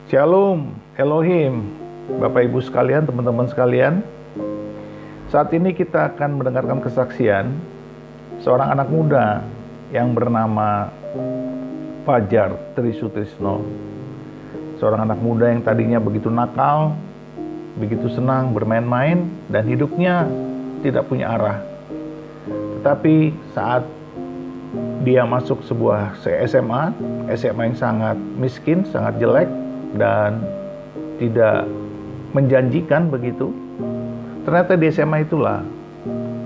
Shalom, Elohim, Bapak Ibu sekalian, teman-teman sekalian. Saat ini kita akan mendengarkan kesaksian seorang anak muda yang bernama Fajar Trisutrisno. Seorang anak muda yang tadinya begitu nakal, begitu senang bermain-main, dan hidupnya tidak punya arah. Tetapi saat dia masuk sebuah SMA yang sangat miskin, sangat jelek, dan tidak menjanjikan begitu. Ternyata di SMA itulah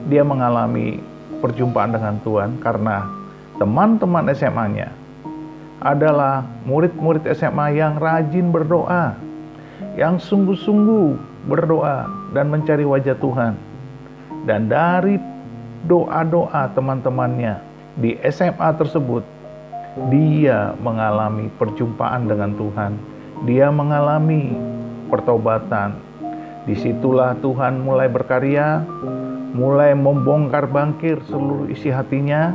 dia mengalami perjumpaan dengan Tuhan karena teman-teman SMA-nya adalah murid-murid SMA yang rajin berdoa, yang sungguh-sungguh berdoa dan mencari wajah Tuhan. Dan dari doa-doa teman-temannya di SMA tersebut, dia mengalami perjumpaan dengan Tuhan. Dia mengalami pertobatan. Disitulah Tuhan mulai berkarya, mulai membongkar bangkir seluruh isi hatinya,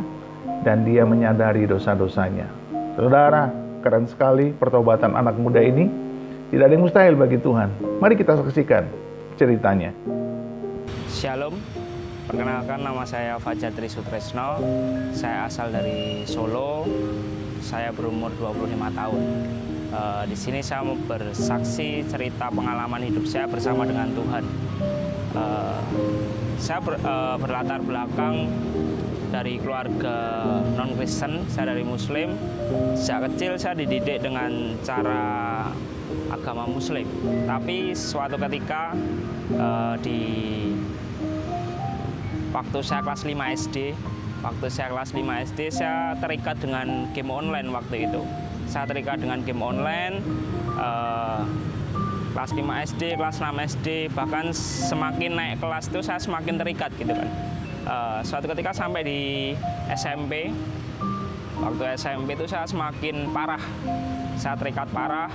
dan dia menyadari dosa-dosanya. Saudara, keren sekali pertobatan anak muda ini. Tidak ada yang mustahil bagi Tuhan. Mari kita saksikan ceritanya. Shalom, perkenalkan nama saya Fajar Trisutrisno. Saya asal dari Solo. Saya berumur 25 tahun. Di sini saya mau bersaksi cerita pengalaman hidup saya bersama dengan Tuhan. Saya berlatar belakang dari keluarga non-Kristen, saya dari Muslim. Sejak kecil saya dididik dengan cara agama Muslim. Tapi suatu ketika waktu saya kelas 5 SD, saya terikat dengan game online waktu itu. Saya terikat dengan game online, kelas 5 SD, kelas 6 SD, bahkan semakin naik kelas itu saya semakin terikat gitu kan. Suatu ketika sampai di SMP, waktu SMP itu saya semakin parah, saya terikat parah.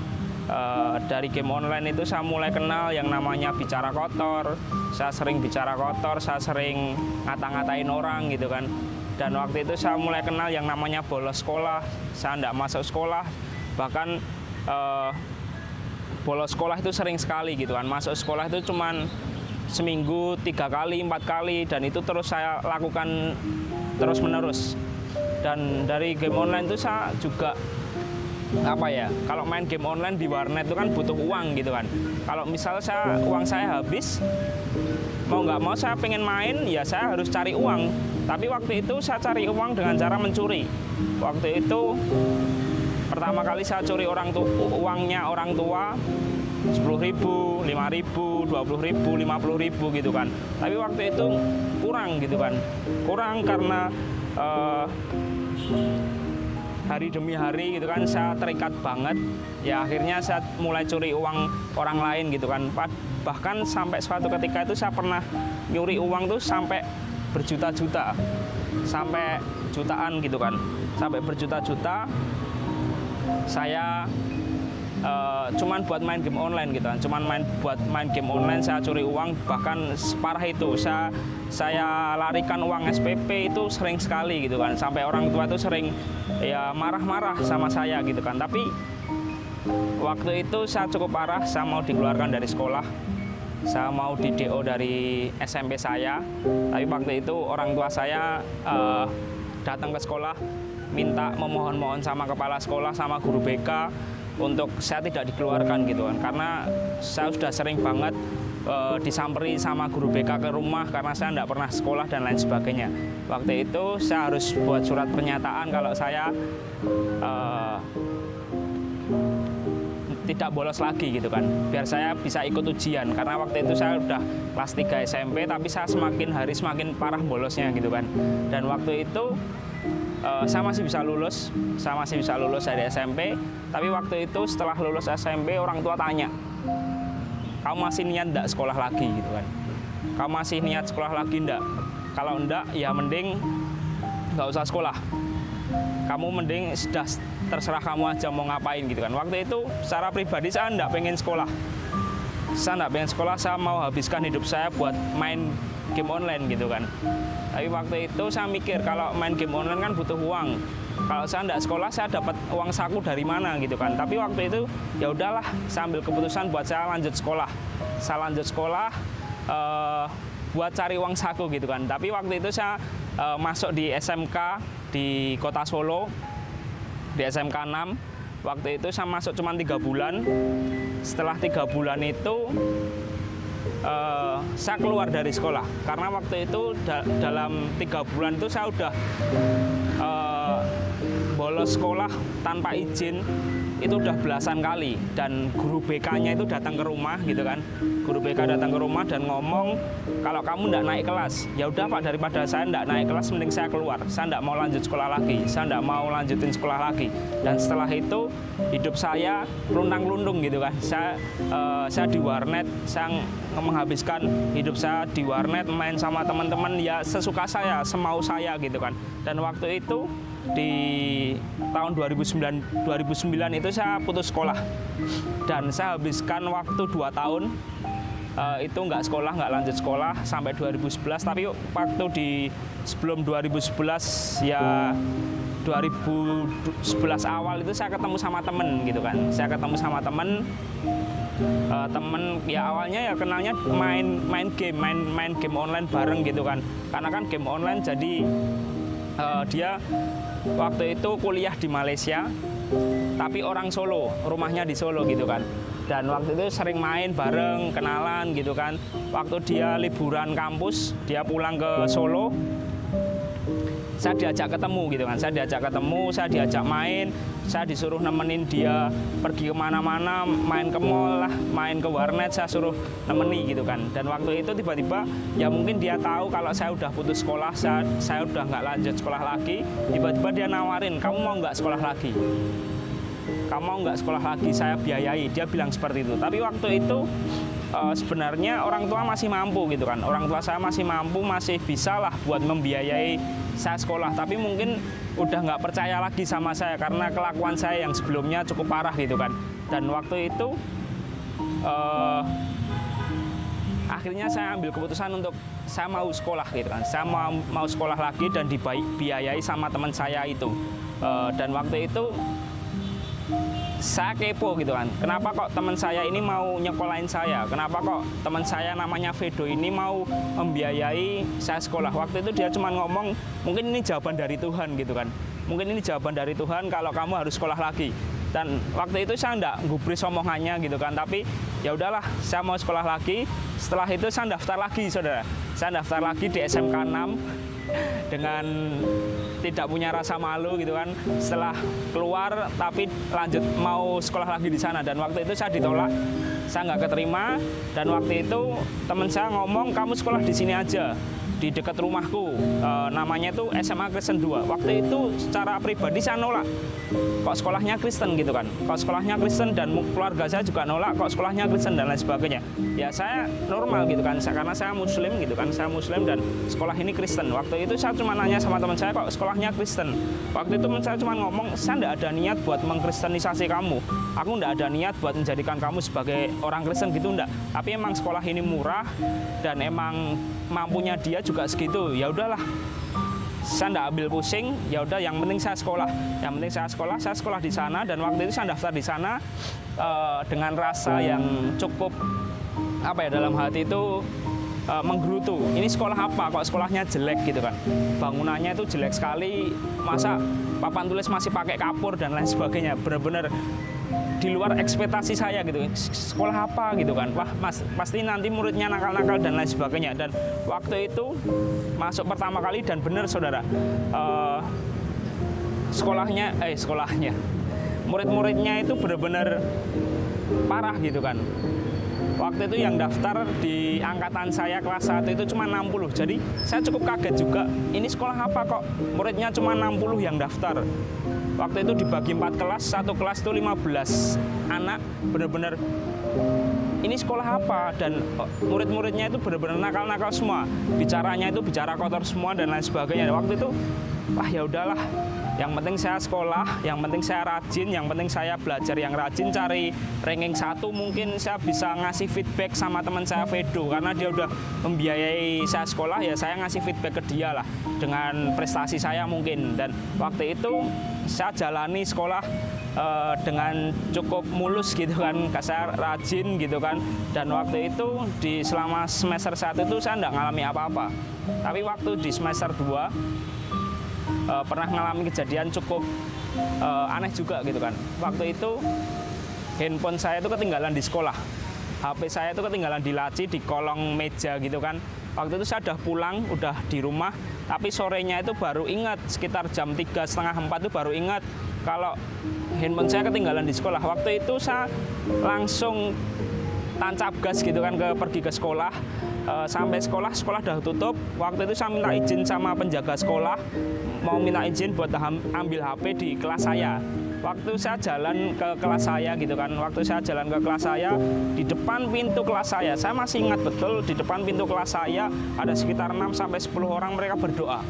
Dari game online itu saya mulai kenal yang namanya bicara kotor. Saya sering bicara kotor, saya sering ngata-ngatain orang gitu kan. Dan waktu itu saya mulai kenal yang namanya bolos sekolah. Saya tidak masuk sekolah, bahkan bolos sekolah itu sering sekali gitu kan. Masuk sekolah itu cuman seminggu 3 kali, 4 kali, dan itu terus saya lakukan terus menerus. Dan dari game online itu saya juga kalau main game online di warnet itu kan butuh uang gitu kan. Kalau misal uang saya habis, mau nggak mau saya pengen main, ya saya harus cari uang. Tapi waktu itu saya cari uang dengan cara mencuri. Waktu itu pertama kali saya curi uangnya orang tua, 10.000, 5.000, 20.000, 50.000 gitu kan. Tapi waktu itu kurang gitu kan. Kurang karena hari demi hari gitu kan saya terikat banget. Ya akhirnya saya mulai curi uang orang lain gitu kan. Bahkan sampai suatu ketika itu saya pernah nyuri uang tuh sampai berjuta-juta, sampai jutaan gitu kan, sampai berjuta-juta. Saya cuman buat main game online gitu kan, buat main game online saya curi uang. Bahkan separah itu saya larikan uang SPP itu sering sekali gitu kan, sampai orang tua itu sering ya marah-marah sama saya gitu kan. Tapi waktu itu saya cukup parah, saya mau dikeluarkan dari sekolah, saya mau di DO dari SMP saya. Tapi waktu itu orang tua saya datang ke sekolah, memohon-mohon sama kepala sekolah, sama guru BK untuk saya tidak dikeluarkan gitu kan, karena saya sudah sering banget disamperi sama guru BK ke rumah karena saya tidak pernah sekolah dan lain sebagainya. Waktu itu saya harus buat surat pernyataan kalau saya tidak bolos lagi gitu kan, biar saya bisa ikut ujian. Karena waktu itu saya udah kelas 3 SMP, tapi saya semakin hari semakin parah bolosnya gitu kan. Dan waktu itu saya masih bisa lulus dari SMP. Tapi waktu itu setelah lulus SMP, orang tua tanya, kamu masih niat enggak sekolah lagi gitu kan? Kamu masih niat sekolah lagi enggak? Kalau enggak, ya mending nggak usah sekolah. Kamu mending sudah terserah kamu aja mau ngapain gitu kan. Waktu itu secara pribadi saya enggak pengen sekolah. Saya mau habiskan hidup saya buat main game online gitu kan. Tapi waktu itu saya mikir kalau main game online kan butuh uang. kalau saya nggak sekolah saya dapat uang saku dari mana gitu kan. Tapi waktu itu ya udahlah, saya ambil keputusan buat saya lanjut sekolah. Saya lanjut sekolah buat cari uang saku gitu kan. Tapi waktu itu saya masuk di SMK di Kota Solo, di SMK 6. Waktu itu saya masuk cuma 3 bulan. Setelah 3 bulan itu saya keluar dari sekolah karena waktu itu dalam 3 bulan itu saya udah bolos sekolah tanpa izin itu udah belasan kali, dan guru BK-nya itu datang ke rumah gitu kan. Guru BK datang ke rumah dan ngomong, kalau kamu nggak naik kelas, ya udah Pak, daripada saya nggak naik kelas mending saya keluar. Saya nggak mau lanjut sekolah lagi, saya nggak mau lanjutin sekolah lagi. Dan setelah itu hidup saya luntang-luntung gitu kan. Saya di warnet, saya menghabiskan hidup saya di warnet, main sama teman-teman ya sesuka saya, semau saya gitu kan. Dan waktu itu di tahun 2009 itu saya putus sekolah dan saya habiskan waktu 2 tahun itu nggak sekolah, nggak lanjut sekolah sampai 2011. Tapi waktu di sebelum 2011 ya 2011 awal itu saya ketemu sama temen gitu kan. Saya ketemu sama temen ya awalnya ya kenalnya main game online bareng gitu kan. Karena kan game online jadi dia waktu itu kuliah di Malaysia, tapi orang Solo, rumahnya di Solo gitu kan. Dan waktu itu sering main bareng, kenalan gitu kan. Waktu dia liburan kampus, dia pulang ke Solo, saya diajak ketemu gitu kan. Saya diajak main, saya disuruh nemenin dia pergi kemana-mana, main ke mall lah, main ke warnet, saya suruh nemeni gitu kan. Dan waktu itu tiba-tiba ya mungkin dia tahu kalau saya udah putus sekolah, saya udah nggak lanjut sekolah lagi. Tiba-tiba dia nawarin, kamu mau nggak sekolah lagi? Kamu mau nggak sekolah lagi? Saya biayai. Dia bilang seperti itu. Tapi waktu itu sebenarnya orang tua masih mampu gitu kan. Orang tua saya masih mampu, masih bisa lah buat membiayai saya sekolah. Tapi mungkin udah nggak percaya lagi sama saya karena kelakuan saya yang sebelumnya cukup parah gitu kan. Dan waktu itu akhirnya saya ambil keputusan untuk saya mau sekolah gitu kan. Saya mau sekolah lagi dan dibiayai sama teman saya itu. Dan waktu itu saya kepo gitu kan, kenapa kok teman saya ini mau nyekolahin saya, kenapa kok teman saya namanya Vedo ini mau membiayai saya sekolah. Waktu itu dia cuma ngomong, mungkin ini jawaban dari Tuhan gitu kan, mungkin ini jawaban dari Tuhan kalau kamu harus sekolah lagi. Dan waktu itu saya enggak gubris omongannya gitu kan, tapi ya udahlah, saya mau sekolah lagi. Setelah itu saya daftar lagi, saudara, saya daftar lagi di SMK 6 dengan tidak punya rasa malu gitu kan. Setelah keluar tapi lanjut mau sekolah lagi di sana, dan waktu itu saya ditolak, saya nggak keterima. Dan waktu itu teman saya ngomong, kamu sekolah di sini aja di dekat rumahku, namanya itu SMA Kristen 2. Waktu itu secara pribadi saya nolak, kok sekolahnya Kristen gitu kan, kok sekolahnya Kristen, dan keluarga saya juga nolak, kok sekolahnya Kristen dan lain sebagainya. Ya saya normal gitu kan, karena saya Muslim gitu kan, saya Muslim dan sekolah ini Kristen. Waktu itu saya cuma nanya sama teman saya, kok sekolahnya Kristen. Waktu itu teman saya cuma ngomong, saya nggak ada niat buat mengkristenisasi kamu, aku nggak ada niat buat menjadikan kamu sebagai orang Kristen gitu, enggak. Tapi emang sekolah ini murah dan emang mampunya dia juga segitu. Ya udahlah, saya nggak ambil pusing, ya udah yang penting saya sekolah. Yang penting saya sekolah di sana. Dan waktu itu saya daftar di sana dengan rasa yang cukup dalam hati itu menggerutu. Ini sekolah apa? Kok sekolahnya jelek gitu kan? Bangunannya itu jelek sekali. Masa papan tulis masih pakai kapur dan lain sebagainya. Benar-benar di luar ekspektasi saya gitu. Sekolah apa gitu kan? Wah, pasti nanti muridnya nakal-nakal dan lain sebagainya. Dan waktu itu masuk pertama kali dan benar saudara, sekolahnya murid-muridnya itu benar-benar parah gitu kan. Waktu itu yang daftar di angkatan saya kelas 1 itu cuma 60. Jadi saya cukup kaget juga. Ini sekolah apa kok muridnya cuma 60 yang daftar. Waktu itu dibagi 4 kelas, satu kelas itu 15 anak. Benar-benar ini sekolah apa, dan murid-muridnya itu benar-benar nakal-nakal semua. Bicaranya itu bicara kotor semua dan lain sebagainya. Waktu itu wah ya udahlah, Yang penting saya sekolah, yang penting saya rajin, yang penting saya belajar yang rajin, cari ranking 1, mungkin saya bisa ngasih feedback sama teman saya Vedo, karena dia udah membiayai saya sekolah, ya saya ngasih feedback ke dia lah dengan prestasi saya mungkin. Dan waktu itu saya jalani sekolah dengan cukup mulus gitu kan, saya rajin gitu kan. Dan waktu itu selama semester 1 itu saya nggak ngalami apa-apa. Tapi waktu di semester 2 pernah mengalami kejadian cukup aneh juga gitu kan. Waktu itu handphone saya itu ketinggalan di sekolah, HP saya itu ketinggalan di laci, di kolong meja gitu kan. Waktu itu saya udah pulang, udah di rumah, tapi sorenya itu baru ingat, sekitar jam 3, setengah 4 itu baru ingat kalau handphone saya ketinggalan di sekolah. Waktu itu saya langsung tancap gas gitu kan, pergi ke sekolah. Sampai sekolah udah tutup. Waktu itu saya minta izin sama penjaga sekolah, mau minta izin buat ambil HP di kelas saya. Waktu saya jalan ke kelas saya gitu kan, waktu saya jalan ke kelas saya, di depan pintu kelas saya masih ingat betul, di depan pintu kelas saya ada sekitar 6-10 orang, mereka berdoa.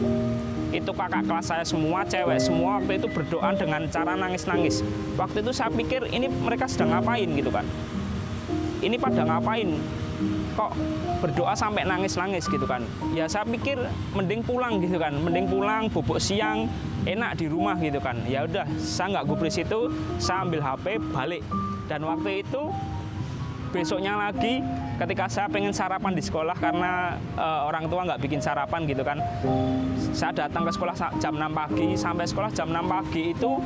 Itu kakak kelas saya semua, cewek semua, waktu itu berdoa dengan cara nangis-nangis. Waktu itu saya pikir ini mereka sedang ngapain gitu kan, ini pada ngapain kok berdoa sampai nangis-nangis gitu kan. Ya saya pikir mending pulang gitu kan, mending pulang, bobok siang, enak di rumah gitu kan. Ya udah, saya nggak gubris itu, saya ambil HP balik. Dan waktu itu besoknya lagi ketika saya pengen sarapan di sekolah karena orang tua nggak bikin sarapan gitu kan, saya datang ke sekolah jam 6 pagi, sampai sekolah jam 6 pagi itu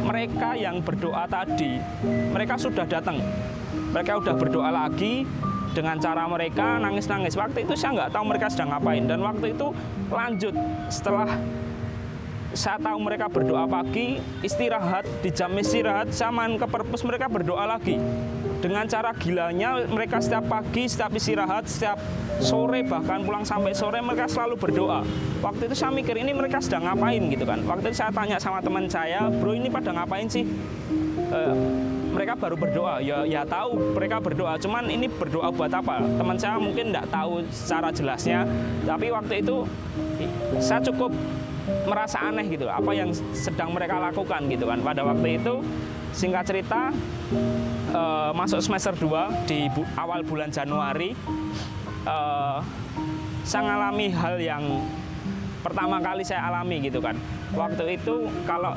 mereka yang berdoa tadi, mereka sudah datang, mereka udah berdoa lagi dengan cara mereka nangis-nangis. Waktu itu saya nggak tahu mereka sedang ngapain. Dan waktu itu lanjut, setelah saya tahu mereka berdoa pagi, istirahat, di jam istirahat saya main ke perpus, mereka berdoa lagi. Dengan cara gilanya mereka setiap pagi, setiap istirahat, setiap sore, bahkan pulang sampai sore mereka selalu berdoa. Waktu itu saya mikir ini mereka sedang ngapain gitu kan. Waktu itu saya tanya sama teman saya, bro ini pada ngapain sih? Mereka baru berdoa. Ya tahu mereka berdoa, cuman ini berdoa buat apa? Teman saya mungkin nggak tahu secara jelasnya, tapi waktu itu saya cukup merasa aneh gitu, apa yang sedang mereka lakukan gitu kan. Pada waktu itu, singkat cerita, masuk semester 2 di awal bulan Januari, saya mengalami hal yang pertama kali saya alami gitu kan. Waktu itu kalau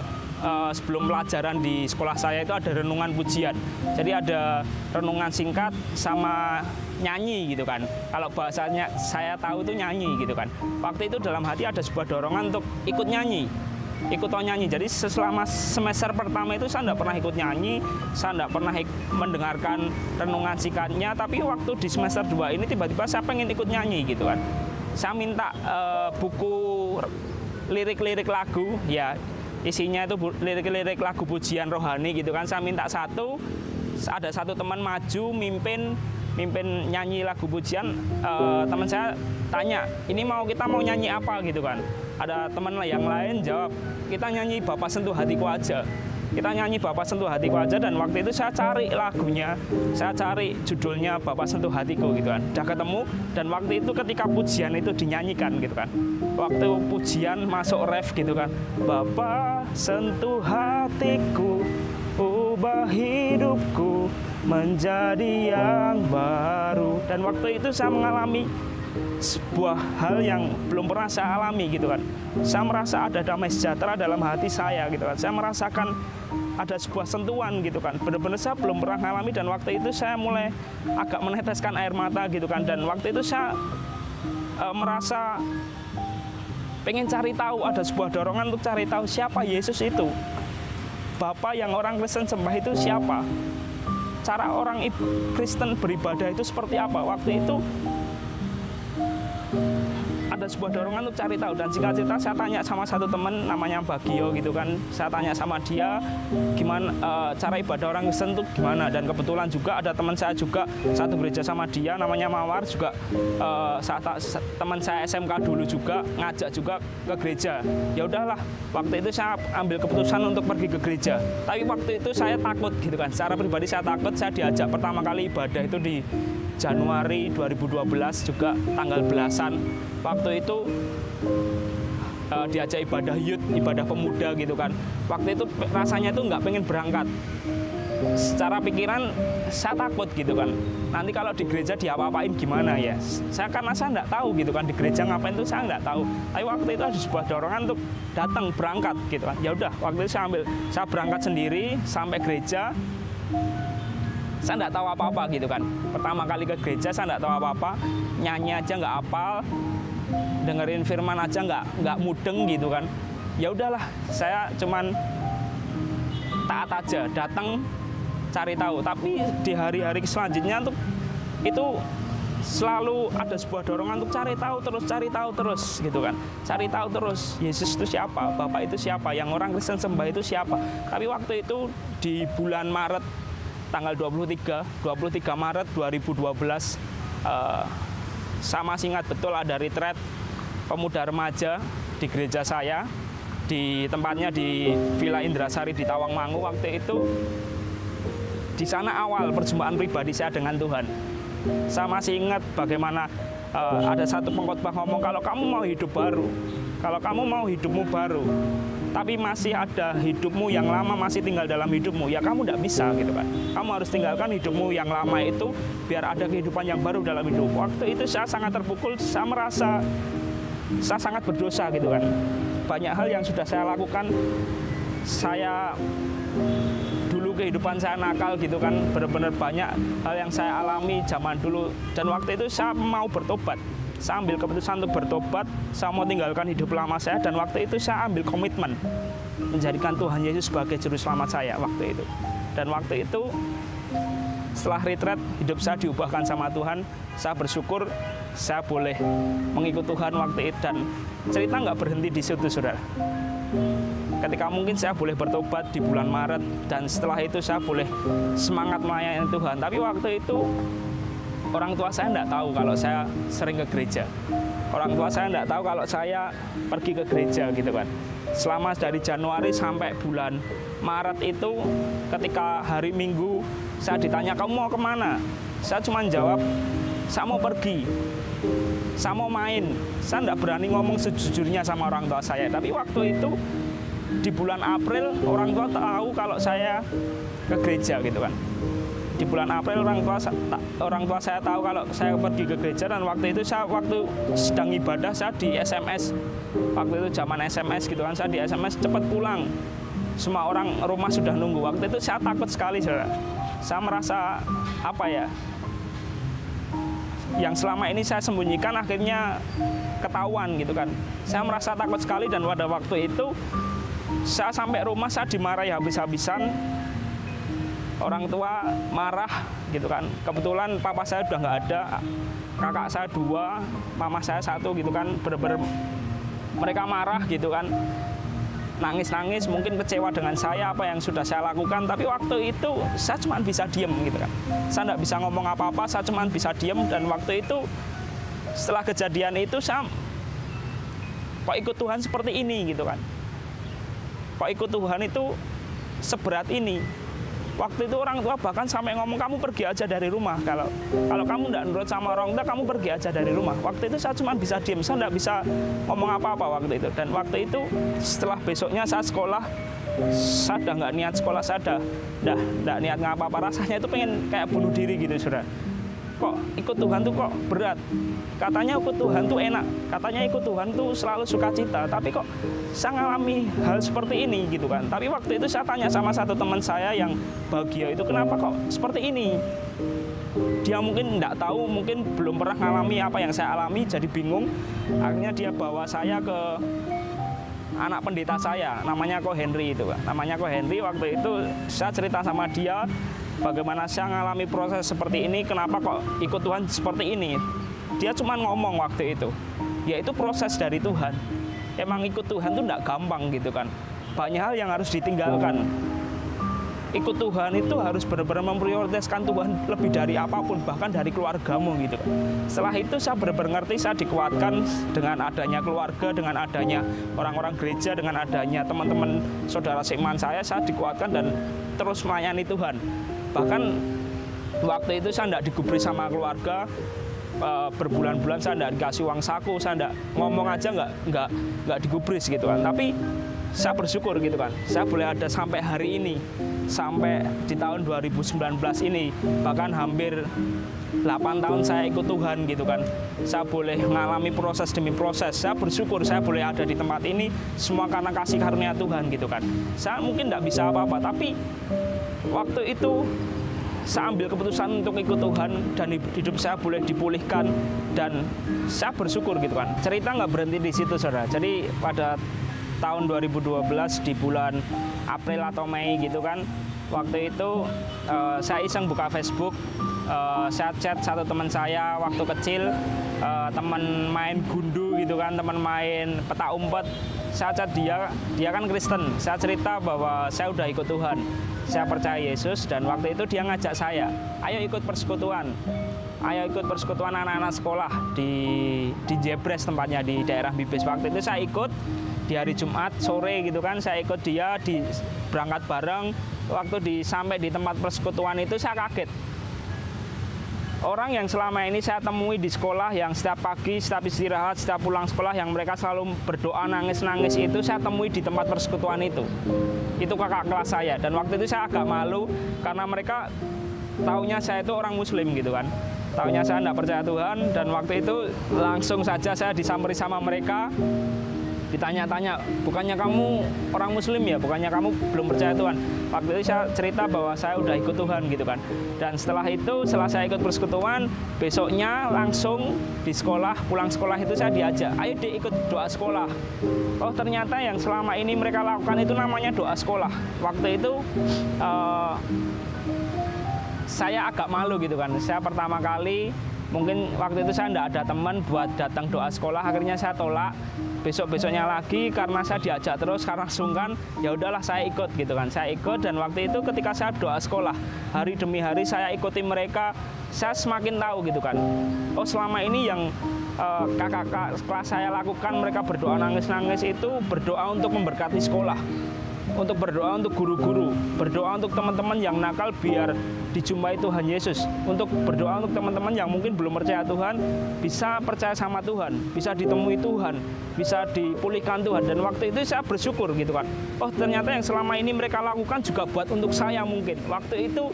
sebelum pelajaran di sekolah saya itu ada renungan pujian. Jadi ada renungan singkat sama nyanyi gitu kan. Kalau bahasanya saya tahu itu nyanyi gitu kan. Waktu itu dalam hati ada sebuah dorongan untuk ikut nyanyi. Ikut nyanyi. Jadi selama semester pertama itu saya tidak pernah ikut nyanyi, saya tidak pernah mendengarkan renungan singkatnya, tapi waktu di semester 2 ini tiba-tiba saya pengen ikut nyanyi gitu kan. Saya minta buku lirik-lirik lagu, ya isinya itu lirik-lirik lagu pujian rohani gitu kan. Saya minta ada satu teman maju mimpin nyanyi lagu pujian. Teman saya tanya, ini kita mau nyanyi apa gitu kan. Ada teman yang lain jawab, kita nyanyi Bapa Sentuh Hatiku aja. Kita nyanyi Bapa Sentuh Hatiku aja. Dan waktu itu saya cari lagunya, saya cari judulnya Bapa Sentuh Hatiku gitu kan. Udah ketemu, dan waktu itu ketika pujian itu dinyanyikan gitu kan, waktu pujian masuk ref gitu kan, Bapa sentuh hatiku, ubah hidupku menjadi yang baru. Dan waktu itu saya mengalami sebuah hal yang belum pernah saya alami gitu kan. Saya merasa ada damai sejahtera dalam hati saya gitu kan. Saya merasakan ada sebuah sentuhan gitu kan. Benar-benar saya belum pernah mengalami. Dan waktu itu saya mulai agak meneteskan air mata gitu kan. Dan waktu itu saya merasa pengen cari tahu, ada sebuah dorongan untuk cari tahu siapa Yesus itu. Bapa yang orang Kristen sembah itu siapa? Cara orang Kristen beribadah itu seperti apa? Waktu itu ada sebuah dorongan untuk cari tahu. Dan singkat cerita saya tanya sama satu teman namanya Bagio gitu kan. Saya tanya sama dia gimana cara ibadah orang Kristen itu gimana. Dan kebetulan juga ada teman saya juga satu gereja sama dia namanya Mawar juga, teman saya SMK dulu juga, ngajak juga ke gereja. Ya udahlah, waktu itu saya ambil keputusan untuk pergi ke gereja. Tapi waktu itu saya takut gitu kan. Secara pribadi saya takut. Saya diajak pertama kali ibadah itu di Januari 2012 juga, tanggal belasan. Waktu itu diajak ibadah youth, ibadah pemuda gitu kan. Waktu itu rasanya itu nggak pengen berangkat. Secara pikiran saya takut gitu kan. Nanti kalau di gereja diapa-apain gimana ya? Karena saya nggak tahu gitu kan di gereja ngapain itu saya nggak tahu. Tapi waktu itu ada sebuah dorongan untuk datang berangkat gitu kan. Ya udah waktu itu saya berangkat sendiri sampai gereja. Saya nggak tahu apa-apa gitu kan. Pertama kali ke gereja saya nggak tahu apa-apa, nyanyi aja nggak hafal, dengerin firman aja nggak mudeng gitu kan. Ya udahlah, saya cuman taat aja, datang cari tahu. Tapi di hari-hari selanjutnya itu selalu ada sebuah dorongan untuk cari tahu terus gitu kan. Cari tahu terus, Yesus itu siapa, Bapak itu siapa, yang orang Kristen sembah itu siapa. Tapi waktu itu di bulan Maret tanggal 23 Maret 2012 saya masih ingat betul ada retreat pemuda remaja di gereja saya, di tempatnya di Villa Indrasari di Tawangmangu. Waktu itu di sana awal perjumpaan pribadi saya dengan Tuhan. Saya masih ingat bagaimana ada satu pengkhotbah ngomong, kalau kamu mau hidup baru, kalau kamu mau hidupmu baru, tapi masih ada hidupmu yang lama masih tinggal dalam hidupmu, ya kamu tidak bisa gitu kan. Kamu harus tinggalkan hidupmu yang lama itu biar ada kehidupan yang baru dalam hidup. Waktu itu saya sangat terpukul, saya merasa saya sangat berdosa gitu kan. Banyak hal yang sudah saya lakukan, saya dulu kehidupan saya nakal gitu kan, benar-benar banyak hal yang saya alami zaman dulu. Dan waktu itu saya mau bertobat. Saya ambil keputusan untuk bertobat, saya mau tinggalkan hidup lama saya, dan waktu itu saya ambil komitmen menjadikan Tuhan Yesus sebagai juru selamat saya waktu itu. Dan waktu itu setelah retreat hidup saya diubahkan sama Tuhan. Saya bersyukur saya boleh mengikut Tuhan waktu itu, dan cerita nggak berhenti di situ saudara. Ketika mungkin saya boleh bertobat di bulan Maret, dan setelah itu saya boleh semangat melayani Tuhan. Tapi waktu itu orang tua saya tidak tahu kalau saya sering ke gereja. Orang tua saya tidak tahu kalau saya pergi ke gereja gitu kan. Selama dari Januari sampai bulan Maret itu, ketika hari Minggu saya ditanya, kamu mau kemana? Saya cuma jawab, saya mau pergi, saya mau main. Saya tidak berani ngomong sejujurnya sama orang tua saya. Tapi waktu itu di bulan April orang tua tahu kalau saya ke gereja gitu kan. Di bulan April orang tua saya tahu kalau saya pergi ke gereja, dan waktu itu saya waktu sedang ibadah saya di SMS. Waktu itu zaman SMS gitu kan, saya di SMS cepat pulang. Semua orang rumah sudah nunggu. Waktu itu saya takut sekali saudara. Saya merasa apa ya? Yang selama ini saya sembunyikan akhirnya ketahuan gitu kan. Saya merasa takut sekali, dan pada waktu itu saya sampai rumah saya dimarahi habis-habisan. Orang tua marah gitu kan. Kebetulan papa saya udah nggak ada, kakak saya 2, mama saya 1 gitu kan. Bener-bener mereka marah gitu kan, nangis-nangis, mungkin kecewa dengan saya apa yang sudah saya lakukan. Tapi waktu itu saya cuma bisa diem gitu kan. Saya nggak bisa ngomong apa-apa, saya cuma bisa diem. Dan waktu itu setelah kejadian itu saya kok ikut Tuhan seperti ini gitu kan. Kok ikut Tuhan itu seberat ini. Waktu itu orang tua bahkan sampai ngomong, kamu pergi aja dari rumah. Kalau kamu tidak nurut sama orang tua, kamu pergi aja dari rumah. Waktu itu saya cuma bisa diam, saya tidak bisa ngomong apa-apa waktu itu. Dan waktu itu setelah besoknya saya sekolah, saya udah nggak niat sekolah, saya udah nggak niat ngapa-apa. Rasanya itu pengen kayak bunuh diri gitu saudara. Kok ikut Tuhan tuh kok berat. Katanya ikut Tuhan tuh enak, katanya ikut Tuhan tuh selalu sukacita. Tapi kok saya ngalami hal seperti ini gitu kan. Tapi waktu itu saya tanya sama satu teman saya yang bahagia itu, kenapa kok seperti ini? Dia mungkin tidak tahu, mungkin belum pernah ngalami apa yang saya alami, jadi bingung. Akhirnya dia bawa saya ke anak pendeta saya, namanya Ko Henry itu kan. Namanya Ko Henry. Waktu itu saya cerita sama dia bagaimana saya ngalami proses seperti ini, kenapa kok ikut Tuhan seperti ini. Dia cuma ngomong waktu itu, yaitu proses dari Tuhan. Emang ikut Tuhan tuh tidak gampang gitu kan. Banyak hal yang harus ditinggalkan. Ikut Tuhan itu harus benar-benar memprioritaskan Tuhan lebih dari apapun, bahkan dari keluargamu gitu kan. Setelah itu saya benar-benar ngerti, saya dikuatkan dengan adanya keluarga, dengan adanya orang-orang gereja, dengan adanya teman-teman saudara seiman saya dikuatkan dan terus melayani Tuhan. Bahkan waktu itu saya tidak digubris sama keluarga. berbulan-bulan saya nggak dikasih uang saku, saya nggak ngomong aja nggak digubris gitu kan. Tapi saya bersyukur gitu kan, saya boleh ada sampai hari ini, sampai di tahun 2019 ini, bahkan hampir 8 tahun saya ikut Tuhan gitu kan. Saya boleh mengalami proses demi proses. Saya bersyukur saya boleh ada di tempat ini semua karena kasih karunia Tuhan gitu kan. Saya mungkin nggak bisa apa-apa, tapi waktu itu saya ambil keputusan untuk ikut Tuhan dan hidup saya boleh dipulihkan dan saya bersyukur gitu kan. Cerita nggak berhenti di situ, saudara. Jadi pada tahun 2012 di bulan April atau Mei gitu kan, waktu itu saya iseng buka Facebook, saya chat satu teman saya waktu kecil, teman main gundu gitu kan, teman main petak umpet. Saya chat dia kan Kristen. Saya cerita bahwa saya udah ikut Tuhan, saya percaya Yesus, dan waktu itu dia ngajak saya, ayo ikut persekutuan, ayo ikut persekutuan anak-anak sekolah di Jebres tempatnya di daerah Bibis. Waktu itu saya ikut di hari Jumat sore gitu kan, saya ikut dia berangkat bareng. Waktu sampai di tempat persekutuan itu saya kaget. Orang yang selama ini saya temui di sekolah, yang setiap pagi, setiap istirahat, setiap pulang sekolah, yang mereka selalu berdoa nangis-nangis, itu saya temui di tempat persekutuan itu. Itu kakak kelas saya, dan waktu itu saya agak malu karena mereka taunya saya itu orang Muslim gitu kan. Taunya saya tidak percaya Tuhan, dan waktu itu langsung saja saya disamperi sama mereka. Ditanya-tanya, bukannya kamu orang Muslim ya, bukannya kamu belum percaya Tuhan. Waktu itu saya cerita bahwa saya udah ikut Tuhan gitu kan. Dan setelah itu, setelah saya ikut persekutuan, besoknya langsung di sekolah, pulang sekolah itu saya diajak, ayo ikut doa sekolah. Oh ternyata yang selama ini mereka lakukan itu namanya doa sekolah. Waktu itu saya agak malu gitu kan. Saya pertama kali, mungkin waktu itu saya tidak ada teman buat datang doa sekolah, akhirnya saya tolak. Besok-besoknya lagi karena saya diajak terus, karena sungkan, ya udahlah saya ikut gitu kan. Saya ikut, dan waktu itu ketika saya doa sekolah, hari demi hari saya ikuti mereka, saya semakin tahu gitu kan. Oh selama ini yang kakak-kakak kelas saya lakukan, mereka berdoa nangis-nangis itu berdoa untuk memberkati sekolah, untuk berdoa untuk guru-guru, berdoa untuk teman-teman yang nakal biar dijumpai Tuhan Yesus, untuk berdoa untuk teman-teman yang mungkin belum percaya Tuhan bisa percaya sama Tuhan, bisa ditemui Tuhan, bisa dipulihkan Tuhan. Dan waktu itu saya bersyukur gitu kan. Oh ternyata yang selama ini mereka lakukan juga buat untuk saya mungkin. Waktu itu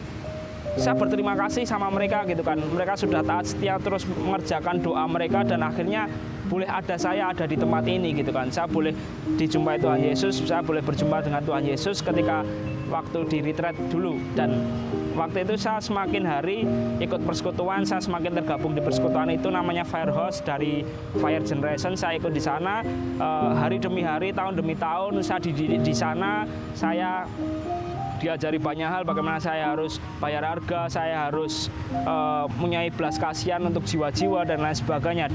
saya berterima kasih sama mereka gitu kan. Mereka sudah taat setia terus mengerjakan doa mereka, dan akhirnya boleh ada saya ada di tempat ini gitu kan. Saya boleh dijumpai Tuhan Yesus, saya boleh berjumpa dengan Tuhan Yesus ketika waktu di retreat dulu. Dan waktu itu saya semakin hari ikut persekutuan, saya semakin tergabung di persekutuan itu, namanya Firehouse dari Fire Generation. Saya ikut di sana hari demi hari, tahun demi tahun saya dididik di sana. Saya diajari banyak hal, bagaimana saya harus bayar harga, saya harus mempunyai belas kasihan untuk jiwa-jiwa dan lain sebagainya.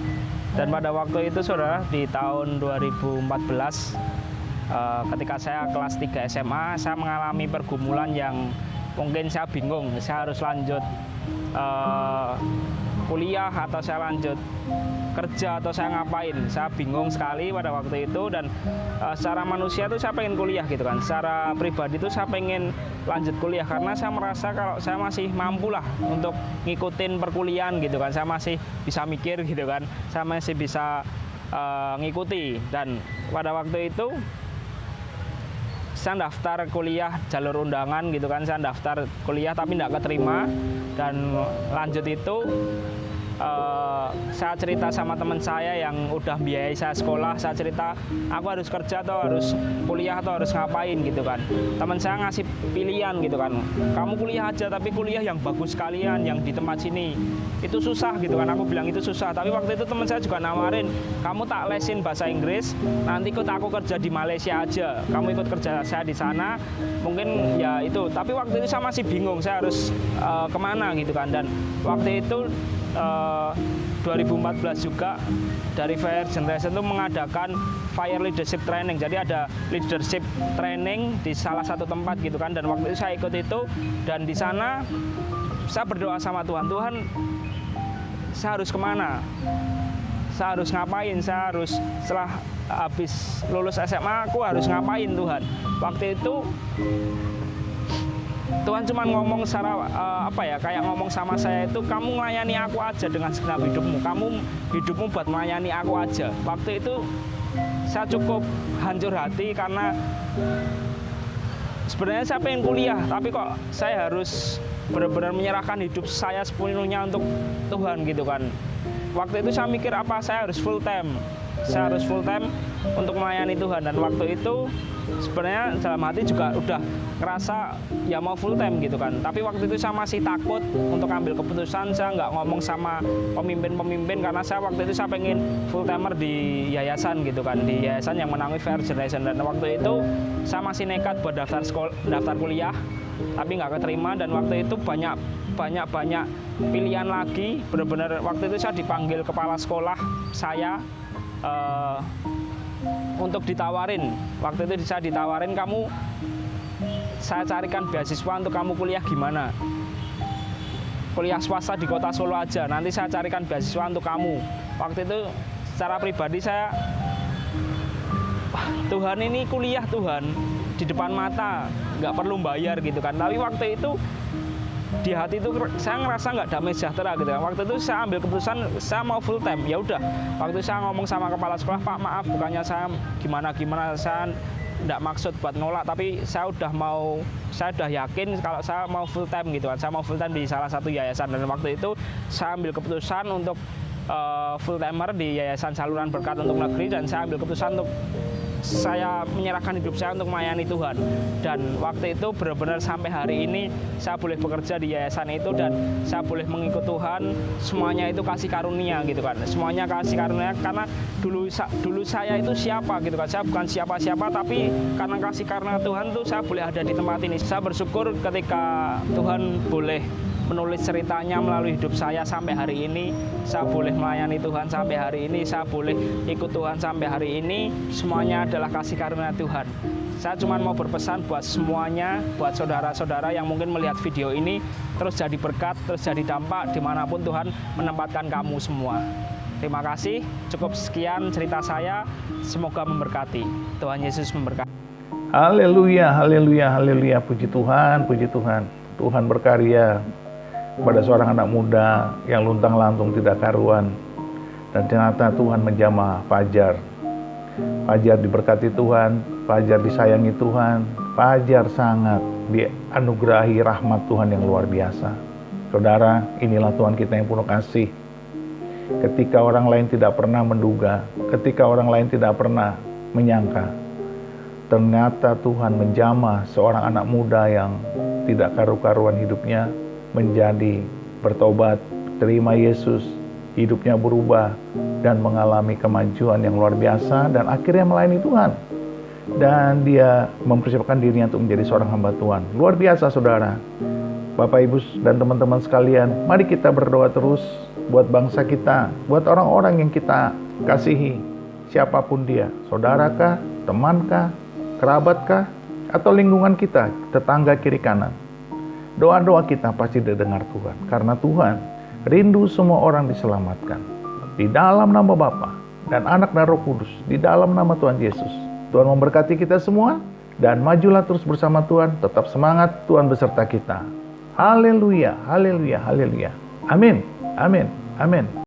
Dan pada waktu itu saudara, di tahun 2014 ketika saya kelas 3 SMA, saya mengalami pergumulan yang mungkin saya bingung, saya harus lanjut kuliah atau saya lanjut kerja atau saya ngapain. Saya bingung sekali pada waktu itu, dan secara manusia itu saya pengen kuliah gitu kan. Secara pribadi itu saya pengen lanjut kuliah karena saya merasa kalau saya masih mampu lah untuk ngikutin perkuliahan gitu kan. Saya masih bisa mikir gitu kan, saya masih bisa ngikuti. Dan pada waktu itu saya daftar kuliah jalur undangan gitu kan, saya daftar kuliah tapi tidak keterima. Dan lanjut itu saya cerita sama teman saya yang udah biayai saya sekolah, saya cerita aku harus kerja atau harus kuliah atau harus ngapain gitu kan. Teman saya ngasih pilihan gitu kan, kamu kuliah aja tapi kuliah yang bagus sekalian, yang di tempat sini itu susah gitu kan. Aku bilang itu susah, tapi waktu itu teman saya juga nawarin, kamu tak lesin bahasa Inggris, nanti ikut aku kerja di Malaysia aja, kamu ikut kerja saya di sana, mungkin ya itu. Tapi waktu itu saya masih bingung saya harus kemana gitu kan. Dan waktu itu 2014 juga dari Fire Generation itu mengadakan Fire Leadership Training. Jadi ada leadership training di salah satu tempat gitu kan. Dan waktu itu saya ikut itu, dan di sana saya berdoa sama Tuhan, Tuhan saya harus kemana? Saya harus ngapain? Saya harus setelah habis lulus SMA aku harus ngapain Tuhan? Waktu itu Tuhan cuma ngomong secara kayak ngomong sama saya itu, kamu melayani aku aja dengan segenap hidupmu, hidupmu buat melayani aku aja. Waktu itu saya cukup hancur hati karena sebenarnya saya pengen kuliah, tapi kok saya harus benar-benar menyerahkan hidup saya sepenuhnya untuk Tuhan gitu kan. Waktu itu saya mikir apa, saya harus full time untuk melayani Tuhan. Dan waktu itu sebenarnya dalam hati juga udah ngerasa ya mau full time gitu kan. Tapi waktu itu saya masih takut untuk ambil keputusan. Saya nggak ngomong sama pemimpin karena saya waktu itu saya pengen full timer di yayasan gitu kan, di yayasan yang menaungi Fair Generation. Dan waktu itu saya masih nekat buat daftar kuliah, tapi nggak keterima. Dan waktu itu banyak pilihan lagi. Benar-benar waktu itu saya dipanggil kepala sekolah saya untuk ditawarin. Waktu itu saya ditawarin, saya carikan beasiswa untuk kamu kuliah gimana? Kuliah swasta di kota Solo aja, nanti saya carikan beasiswa untuk kamu. Waktu itu secara pribadi saya, wah, Tuhan ini kuliah Tuhan di depan mata, nggak perlu bayar gitu kan. Tapi waktu itu di hati itu saya ngerasa nggak damai sejahtera gitu kan. Waktu itu saya ambil keputusan saya mau full time. Ya udah, waktu itu saya ngomong sama kepala sekolah, Pak maaf bukannya saya gimana, saya nggak maksud buat nolak, tapi saya udah yakin kalau saya mau full time gitu kan. Saya mau full time di salah satu yayasan. Dan waktu itu saya ambil keputusan untuk full timer di Yayasan Saluran Berkat untuk Negeri. Dan saya ambil keputusan untuk saya menyerahkan hidup saya untuk melayani Tuhan. Dan waktu itu benar-benar sampai hari ini saya boleh bekerja di yayasan itu dan saya boleh mengikut Tuhan. Semuanya itu kasih karunia gitu kan. Semuanya kasih karunia karena dulu saya itu siapa gitu kan. Saya bukan siapa-siapa, tapi karena kasih karunia Tuhan tuh saya boleh ada di tempat ini. Saya bersyukur ketika Tuhan boleh menulis ceritanya melalui hidup saya sampai hari ini. Saya boleh melayani Tuhan sampai hari ini, saya boleh ikut Tuhan sampai hari ini. Semuanya adalah kasih karunia Tuhan. Saya cuma mau berpesan buat semuanya, buat saudara-saudara yang mungkin melihat video ini, terus jadi berkat, terus jadi dampak dimanapun Tuhan menempatkan kamu semua. Terima kasih, cukup sekian cerita saya, semoga memberkati. Tuhan Yesus memberkati. Haleluya, haleluya, haleluya, puji Tuhan, puji Tuhan. Tuhan berkarya kepada seorang anak muda yang luntang-lantung tidak karuan. Dan ternyata Tuhan menjamah Fajar. Fajar diberkati Tuhan, Fajar disayangi Tuhan, Fajar sangat dianugerahi rahmat Tuhan yang luar biasa. Saudara, inilah Tuhan kita yang penuh kasih. Ketika orang lain tidak pernah menduga, ketika orang lain tidak pernah menyangka, ternyata Tuhan menjamah seorang anak muda yang tidak karu-karuan hidupnya, menjadi bertobat, terima Yesus, hidupnya berubah dan mengalami kemajuan yang luar biasa dan akhirnya melayani Tuhan. Dan dia mempersiapkan dirinya untuk menjadi seorang hamba Tuhan. Luar biasa saudara. Bapak Ibu dan teman-teman sekalian, mari kita berdoa terus buat bangsa kita, buat orang-orang yang kita kasihi, siapapun dia, saudarakah, temankah, kerabatkah, atau lingkungan kita, tetangga kiri kanan. Doa-doa kita pasti didengar Tuhan. Karena Tuhan rindu semua orang diselamatkan. Di dalam nama Bapa dan Anak dan Roh Kudus. Di dalam nama Tuhan Yesus. Tuhan memberkati kita semua. Dan majulah terus bersama Tuhan. Tetap semangat, Tuhan beserta kita. Haleluya, haleluya, haleluya. Amin, amin, amin.